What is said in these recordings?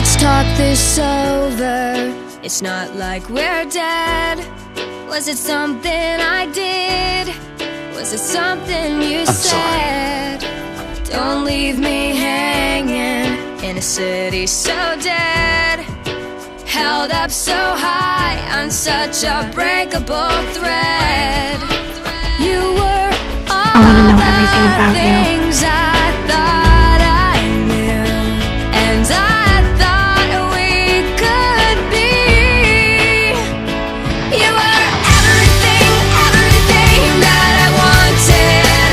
Let's talk this over. It's not like we're dead. Was it something I did? Was it something you said? Don't leave me hanging in a city so dead, held up so high on such a breakable thread. You were all the things I thought I knew, and I thought we could be. You were everything, everything that I wanted.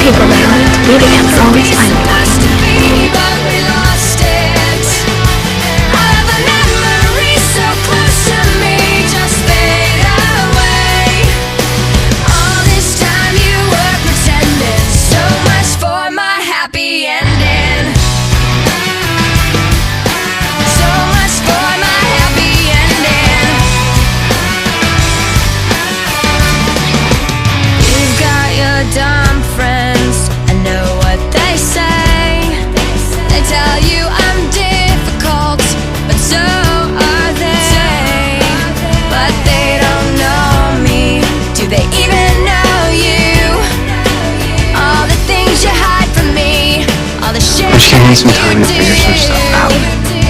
People that are meant to be together always find a way. But we lost it. All of the memories so close to me just fade away. All this time you were pretending, so much for my happy ending. So much for my happy ending. You've got your dumb friends, I know what they say. They tell you I'm difficult, but so are they. But they don't know me. Do they even know you? All the things you hide from me, all the shit But she needs some that time you to figure some stuff out.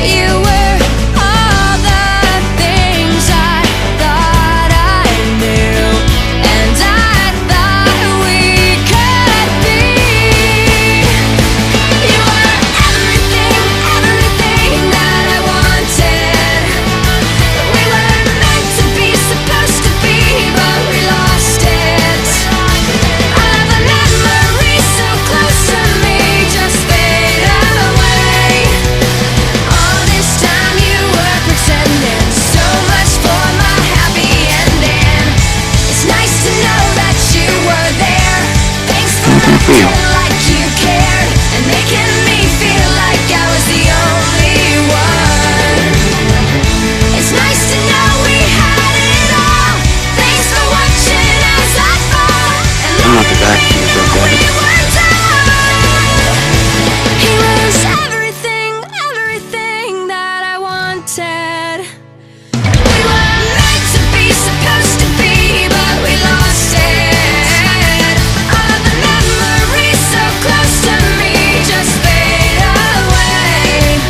You were all the things I thought I knew, and I thought we could be. You were everything, everything that I wanted. We were meant to be, supposed to be, but we lost it. All of the memories so close to me just fade away. All this time you were pretending, so much for my happy ending. It's nice to know that you were there. Thanks for acting like you cared, and making me feel like I was the only one. It's nice to know we had it all. Thanks for watching as I fall, and I'm not the guy who letting me broke know up. we were done. He was everything, everything that I wanted. We were meant to be, supposed to be, but we lost it. All of the memories so close to me just fade away.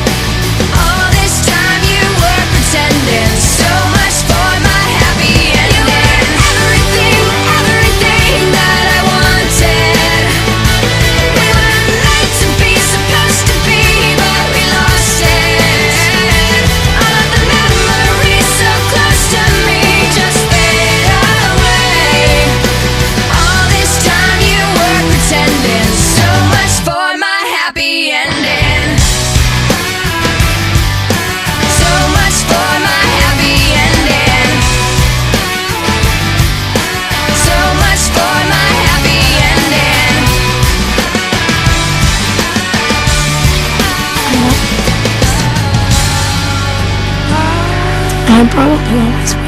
All this time you were pretending, so much for my happy ending. Everything, everything that I wanted. We were meant to be, supposed to be, but we lost it. All of the memories so close to me just fade away. All this time you were pretending, so much for my happy ending. So much for my happy ending. So much for my happy ending. I probably always will.